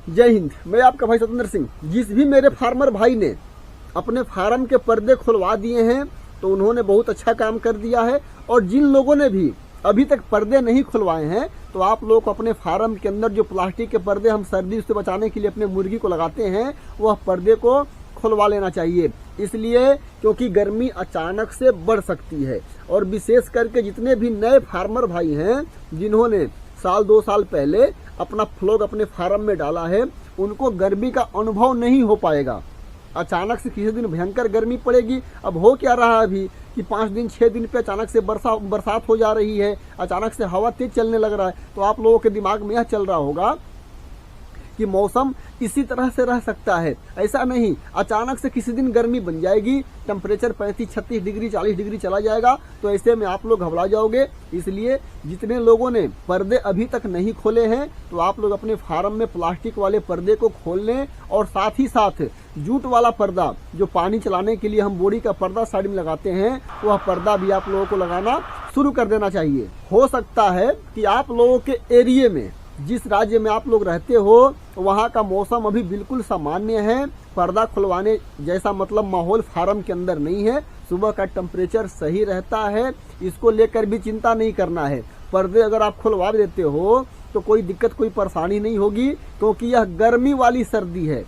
जय हिंद। मैं आपका भाई सतेंद्र सिंह। जिस भी मेरे फार्मर भाई ने अपने फार्म के पर्दे खुलवा दिए हैं तो उन्होंने बहुत अच्छा काम कर दिया है, और जिन लोगों ने भी अभी तक पर्दे नहीं खुलवाए हैं तो आप लोग को अपने फार्म के अंदर जो प्लास्टिक के पर्दे हम सर्दी से बचाने के लिए अपने मुर्गी को लगाते हैं वह पर्दे को खुलवा लेना चाहिए। इसलिए क्योंकि गर्मी अचानक से बढ़ सकती है, और विशेष करके जितने भी नए फार्मर भाई हैं जिन्होंने साल 2 साल पहले अपना फ्लॉग अपने फार्म में डाला है उनको गर्मी का अनुभव नहीं हो पाएगा। अचानक से किसी दिन भयंकर गर्मी पड़ेगी। अब हो क्या रहा है अभी कि 5 दिन 6 दिन पे अचानक से बरसात हो जा रही है, अचानक से हवा तेज चलने लग रहा है। तो आप लोगों के दिमाग में यह चल रहा होगा कि मौसम इसी तरह से रह सकता है। ऐसा नहीं, अचानक से किसी दिन गर्मी बन जाएगी, टेम्परेचर 35-36 डिग्री 40 डिग्री चला जाएगा, तो ऐसे में आप लोग घबरा जाओगे। इसलिए जितने लोगों ने पर्दे अभी तक नहीं खोले हैं तो आप लोग अपने फार्म में प्लास्टिक वाले पर्दे को खोल लें, और साथ ही साथ जूट वाला पर्दा जो पानी चलाने के लिए हम बोरी का पर्दा साइड में लगाते हैं वह पर्दा भी आप लोगों को लगाना शुरू कर देना चाहिए। हो सकता है कि आप लोगों के एरिया में, जिस राज्य में आप लोग रहते हो, वहाँ का मौसम अभी बिल्कुल सामान्य है, पर्दा खुलवाने जैसा मतलब माहौल फार्म के अंदर नहीं है, सुबह का टेम्परेचर सही रहता है, इसको लेकर भी चिंता नहीं करना है। पर्दे अगर आप खुलवा देते हो तो कोई दिक्कत कोई परेशानी नहीं होगी, क्योंकि यह गर्मी वाली सर्दी है।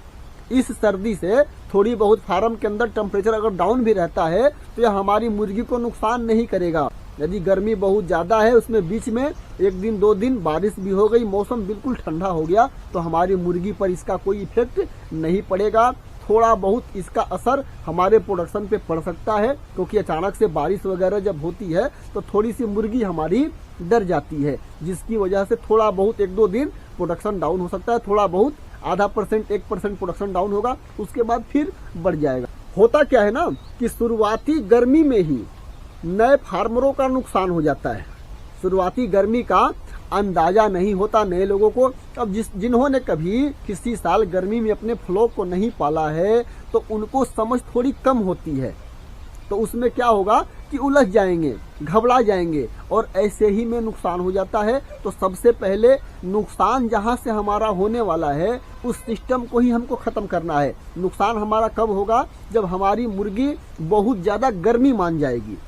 इस सर्दी से थोड़ी बहुत फार्म के अंदर टेम्परेचर अगर डाउन भी रहता है तो यह हमारी मुर्गी को नुकसान नहीं करेगा। यदि गर्मी बहुत ज्यादा है, उसमें बीच में 1 दिन 2 दिन बारिश भी हो गई, मौसम बिल्कुल ठंडा हो गया, तो हमारी मुर्गी पर इसका कोई इफेक्ट नहीं पड़ेगा। थोड़ा बहुत इसका असर हमारे प्रोडक्शन पे पड़ सकता है, क्योंकि अचानक से बारिश वगैरह जब होती है तो थोड़ी सी मुर्गी हमारी डर जाती है, जिसकी वजह से थोड़ा बहुत 1-2 दिन प्रोडक्शन डाउन हो सकता है। थोड़ा बहुत आधा % 1% प्रोडक्शन डाउन होगा, उसके बाद फिर बढ़ जाएगा। होता क्या है ना कि शुरुआती गर्मी में ही नए फार्मरों का नुकसान हो जाता है। शुरुआती गर्मी का अंदाजा नहीं होता नए लोगों को। अब जिन्होंने कभी किसी साल गर्मी में अपने फ्लॉक को नहीं पाला है तो उनको समझ थोड़ी कम होती है, तो उसमें क्या होगा कि उलझ जाएंगे, घबरा जाएंगे, और ऐसे ही में नुकसान हो जाता है। तो सबसे पहले नुकसान जहां से हमारा होने वाला है उस सिस्टम को ही हमको खत्म करना है। नुकसान हमारा कब होगा? जब हमारी मुर्गी बहुत ज्यादा गर्मी मान जाएगी,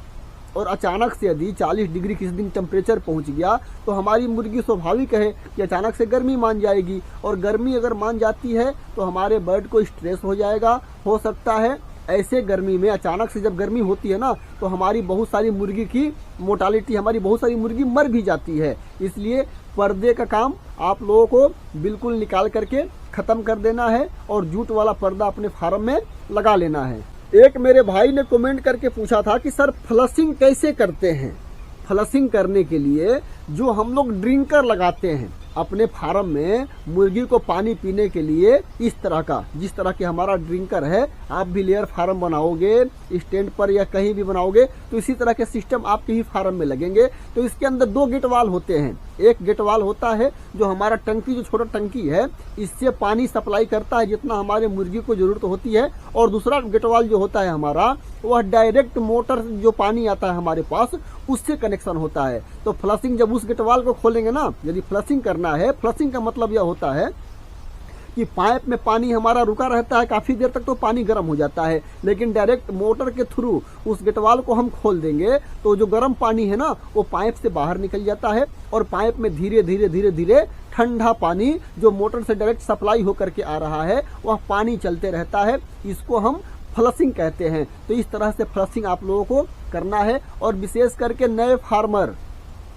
और अचानक से यदि 40 डिग्री किसी दिन टेम्परेचर पहुंच गया तो हमारी मुर्गी स्वाभाविक है कि अचानक से गर्मी मान जाएगी, और गर्मी अगर मान जाती है तो हमारे बर्ड को स्ट्रेस हो जाएगा। हो सकता है ऐसे गर्मी में, अचानक से जब गर्मी होती है ना, तो हमारी बहुत सारी मुर्गी की मोर्टालिटी, हमारी बहुत सारी मुर्गी मर भी जाती है। इसलिए पर्दे का काम आप लोगों को बिल्कुल निकाल करके खत्म कर देना है, और जूट वाला पर्दा अपने फार्म में लगा लेना है। एक मेरे भाई ने कमेंट करके पूछा था कि सर फ्लशिंग कैसे करते हैं? फ्लशिंग करने के लिए जो हम लोग ड्रिंकर लगाते हैं अपने फार्म में मुर्गी को पानी पीने के लिए, इस तरह का, जिस तरह के हमारा ड्रिंकर है, आप भी लेयर फार्म बनाओगे स्टैंड पर या कहीं भी बनाओगे तो इसी तरह के सिस्टम आपके ही फार्म में लगेंगे। तो इसके अंदर 2 गेट वाल होते हैं। एक गेट वाल होता है जो हमारा टंकी, जो छोटा टंकी है, इससे पानी सप्लाई करता है जितना हमारे मुर्गी को जरूरत होती है, और दूसरा गेट वाल जो होता है हमारा, वह डायरेक्ट मोटर जो पानी आता है हमारे पास उससे कनेक्शन होता है। तो फ्लशिंग जब उस गेट वाल को खोलेंगे ना, यदि फ्लशिंग करना है, फ्लशिंग का मतलब यह होता है कि पाइप में पानी हमारा रुका रहता है काफी देर तक, तो पानी गर्म हो जाता है, लेकिन डायरेक्ट मोटर के थ्रू उस गेटवाल को हम खोल देंगे तो जो गर्म पानी है ना वो पाइप से बाहर निकल जाता है, और पाइप में धीरे धीरे धीरे धीरे ठंडा पानी जो मोटर से डायरेक्ट सप्लाई होकर के आ रहा है वह पानी चलते रहता है। इसको हम फ्लशिंग कहते हैं। तो इस तरह से फ्लशिंग आप लोगों को करना है, और विशेष करके नए फार्मर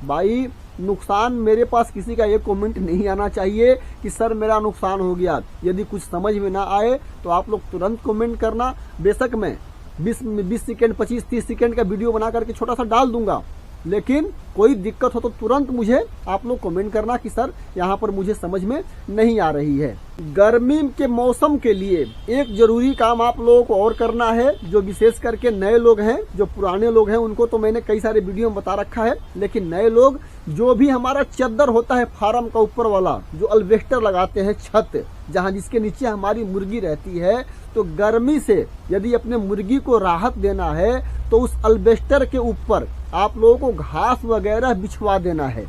भाई, नुकसान मेरे पास किसी का ये कमेंट नहीं आना चाहिए कि सर मेरा नुकसान हो गया। यदि कुछ समझ में ना आए तो आप लोग तुरंत कमेंट करना। बेशक मैं 20 सेकेंड 25-30 सेकेंड का वीडियो बना करके छोटा सा डाल दूंगा, लेकिन कोई दिक्कत हो तो तुरंत मुझे आप लोग कमेंट करना कि सर यहाँ पर मुझे समझ में नहीं आ रही है। गर्मी के मौसम के लिए एक जरूरी काम आप लोगों को और करना है, जो विशेष करके नए लोग हैं। जो पुराने लोग हैं उनको तो मैंने कई सारे वीडियो में बता रखा है, लेकिन नए लोग, जो भी हमारा चद्दर होता है फार्म का ऊपर वाला, जो अल्वेस्टर लगाते हैं, छत जहाँ जिसके नीचे हमारी मुर्गी रहती है, तो गर्मी से यदि अपने मुर्गी को राहत देना है तो उस अल्वेस्टर के ऊपर आप लोगों को घास वगैरह बिछवा देना है।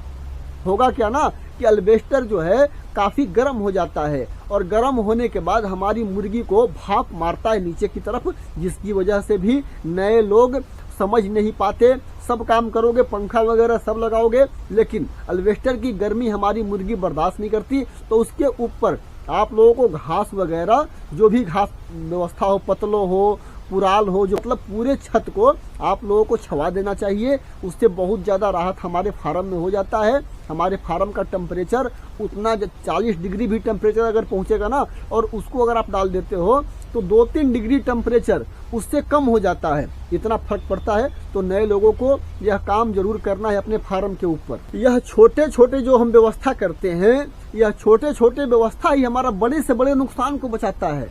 होगा क्या ना कि अल्बेस्टर जो है काफी गर्म हो जाता है और गर्म होने के बाद हमारी मुर्गी को भाप मारता है नीचे की तरफ, जिसकी वजह से भी नए लोग समझ नहीं पाते। सब काम करोगे, पंखा वगैरह सब लगाओगे, लेकिन अल्बेस्टर की गर्मी हमारी मुर्गी बर्दाश्त नहीं करती। तो उसके ऊपर आप लोगों को घास वगैरह, जो भी घास व्यवस्था हो, पतलो हो, पुराल हो, जो मतलब पूरे छत को आप लोगों को छवा देना चाहिए। उससे बहुत ज़्यादा राहत हमारे फार्म में हो जाता है। हमारे फार्म का टेम्परेचर उतना 40 डिग्री भी टेम्परेचर अगर पहुंचेगा ना, और उसको अगर आप डाल देते हो तो 2-3 डिग्री टेम्परेचर उससे कम हो जाता है, इतना फर्क पड़ता है। तो नए लोगों को यह काम जरूर करना है अपने फार्म के ऊपर। यह छोटे छोटे जो हम व्यवस्था करते हैं, यह छोटे छोटे व्यवस्था ही हमारा बड़े से बड़े नुकसान को बचाता है।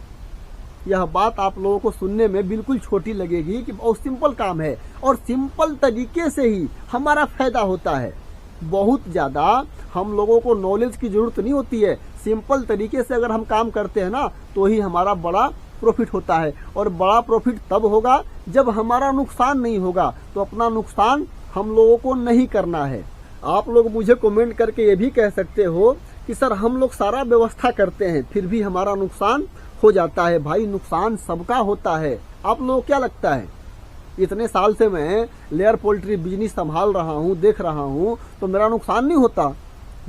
यह बात आप लोगों को सुनने में बिल्कुल छोटी लगेगी कि बहुत सिंपल काम है और सिंपल तरीके से ही हमारा फायदा होता है। बहुत ज्यादा हम लोगों को नॉलेज की जरूरत नहीं होती है। सिंपल तरीके से अगर हम काम करते हैं ना, तो ही हमारा बड़ा प्रॉफिट होता है। और बड़ा प्रॉफिट तब होगा जब हमारा नुकसान नहीं होगा। तो अपना नुकसान हम लोगों को नहीं करना है। आप लोग मुझे कमेंट करके ये भी कह सकते हो कि सर हम लोग सारा व्यवस्था करते हैं फिर भी हमारा नुकसान हो जाता है। भाई, नुकसान सबका होता है। आप लोगों को क्या लगता है? इतने साल से मैं लेयर पोल्ट्री बिजनेस संभाल रहा हूँ, देख रहा हूँ, तो मेरा नुकसान नहीं होता?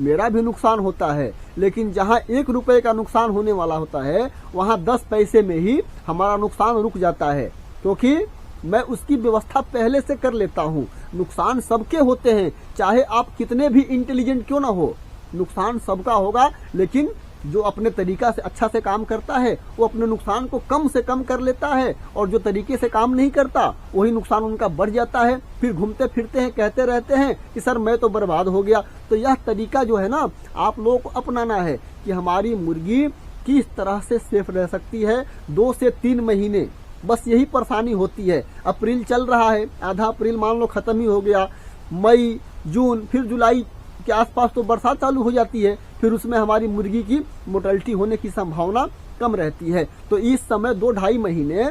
मेरा भी नुकसान होता है। लेकिन जहाँ 1 रुपए का नुकसान होने वाला होता है, वहाँ 10 पैसे में ही हमारा नुकसान रुक जाता है, क्योंकि मैं उसकी व्यवस्था पहले से कर लेता हूँ। नुकसान सबके होते हैं, चाहे आप कितने भी इंटेलिजेंट क्यों ना हो, नुकसान सबका होगा। लेकिन जो अपने तरीका से अच्छा से काम करता है वो अपने नुकसान को कम से कम कर लेता है, और जो तरीके से काम नहीं करता वही नुकसान उनका बढ़ जाता है। फिर घूमते फिरते हैं, कहते रहते हैं कि सर मैं तो बर्बाद हो गया। तो यह तरीका जो है ना, आप लोगों को अपनाना है कि हमारी मुर्गी किस तरह से सेफ रह सकती है 2 से 3 महीने। बस यही परेशानी होती है। अप्रैल चल रहा है, आधा अप्रैल मान लो खत्म ही हो गया, मई, जून, फिर जुलाई के आसपास तो बरसात चालू हो जाती है। फिर उसमें हमारी मुर्गी की मोर्टेलिटी होने की संभावना कम रहती है। तो इस समय 2-2.5 महीने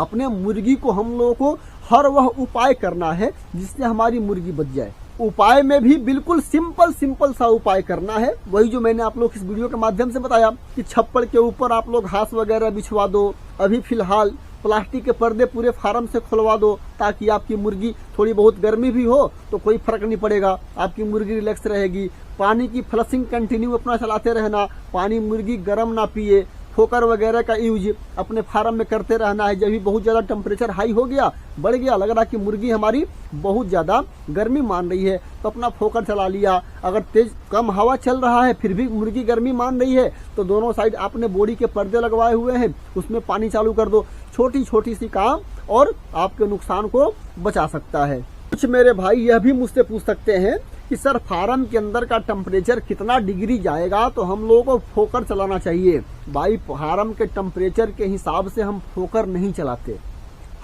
अपने मुर्गी को हम लोगों को हर वह उपाय करना है जिससे हमारी मुर्गी बच जाए। उपाय में भी बिल्कुल सिंपल सा उपाय करना है, वही जो मैंने आप लोग इस वीडियो के माध्यम से बताया कि छप्पड़ के ऊपर आप लोग घास वगैरह बिछवा दो। अभी फिलहाल प्लास्टिक के पर्दे पूरे फार्म से खुलवा दो, ताकि आपकी मुर्गी, थोड़ी बहुत गर्मी भी हो तो कोई फर्क नहीं पड़ेगा, आपकी मुर्गी रिलैक्स रहेगी। पानी की फ्लशिंग कंटिन्यू अपना चलाते रहना, पानी मुर्गी गर्म ना पिए। फोकर वगैरह का यूज अपने फार्म में करते रहना है। जब भी बहुत ज्यादा टेम्परेचर हाई हो गया, बढ़ गया, लग रहा कि मुर्गी हमारी बहुत ज्यादा गर्मी मान रही है, तो अपना फोकर चला लिया। अगर तेज कम हवा चल रहा है फिर भी मुर्गी गर्मी मान रही है, तो दोनों साइड आपने बोरी के पर्दे लगवाए हुए हैं, उसमें पानी चालू कर दो। छोटी छोटी सी काम और आपके नुकसान को बचा सकता है। कुछ मेरे भाई यह भी मुझसे पूछ सकते हैं कि सर फार्म के अंदर का टेम्परेचर कितना डिग्री जाएगा तो हम लोगों को फोकर चलाना चाहिए। भाई, फार्म के टेम्परेचर के हिसाब से हम फोकर नहीं चलाते,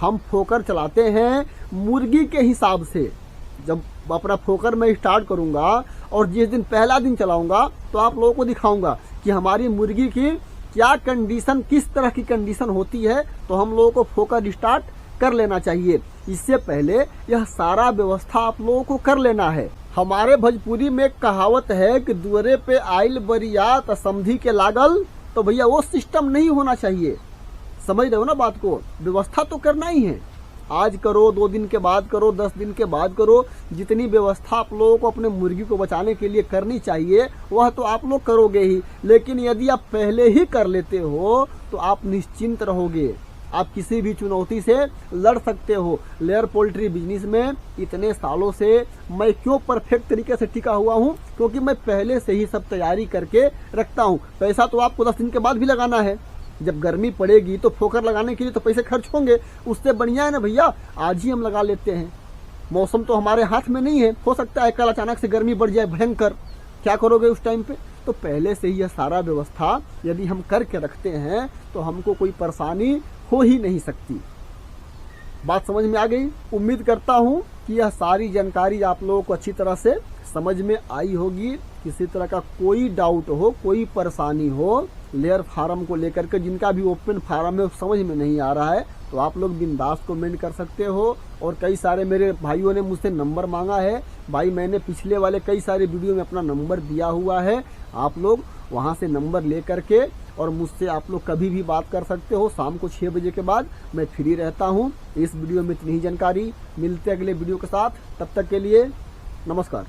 हम फोकर चलाते हैं मुर्गी के हिसाब से। जब अपना फोकर मैं स्टार्ट करूंगा और जिस दिन पहला दिन चलाऊंगा तो आप लोगों को दिखाऊंगा कि हमारी मुर्गी की क्या कंडीशन, किस तरह की कंडीशन होती है, तो हम लोगों को फोकर स्टार्ट कर लेना चाहिए। इससे पहले यह सारा व्यवस्था आप लोगों को कर लेना है। हमारे भोजपुरी में एक कहावत है कि दुअरे पे आइल बरियात समधी के लागल, तो भैया वो सिस्टम नहीं होना चाहिए। समझ रहे हो ना बात को? व्यवस्था तो करना ही है, आज करो, 2 दिन के बाद करो, 10 दिन के बाद करो। जितनी व्यवस्था आप लोगों को अपने मुर्गी को बचाने के लिए करनी चाहिए वह तो आप लोग करोगे ही, लेकिन यदि आप पहले ही कर लेते हो तो आप निश्चिंत रहोगे, आप किसी भी चुनौती से लड़ सकते हो। लेयर पोल्ट्री बिजनेस में इतने सालों से मैं क्यों परफेक्ट तरीके से टिका हुआ हूँ, क्योंकि मैं पहले से ही सब तैयारी करके रखता हूँ। पैसा तो आपको 10 दिन के बाद भी लगाना है, जब गर्मी पड़ेगी तो फोकर लगाने के लिए तो पैसे खर्च होंगे। उससे बढ़िया है ना भैया, आज ही हम लगा लेते हैं। मौसम तो हमारे हाथ में नहीं है, हो सकता है कल अचानक से गर्मी बढ़ जाए भयंकर, क्या करोगे उस टाइम पे? तो पहले से ही यह सारा व्यवस्था यदि हम करके रखते हैं तो हमको कोई परेशानी हो ही नहीं सकती। बात समझ में आ गई? उम्मीद करता हूँ कि यह सारी जानकारी आप लोगों को अच्छी तरह से समझ में आई होगी। किसी तरह का कोई डाउट हो, कोई परेशानी हो लेयर फार्म को लेकर के, जिनका भी ओपन फार्म है समझ में नहीं आ रहा है, तो आप लोग बिंदास कमेंट कर सकते हो। और कई सारे मेरे भाइयों ने मुझसे नंबर मांगा है, भाई मैंने पिछले वाले कई सारे वीडियो में अपना नंबर दिया हुआ है, आप लोग वहां से नंबर ले करके और मुझसे आप लोग कभी भी बात कर सकते हो। शाम को 6 बजे के बाद मैं फ्री रहता हूँ। इस वीडियो में इतनी ही जानकारी, मिलते अगले वीडियो के साथ, तब तक के लिए नमस्कार।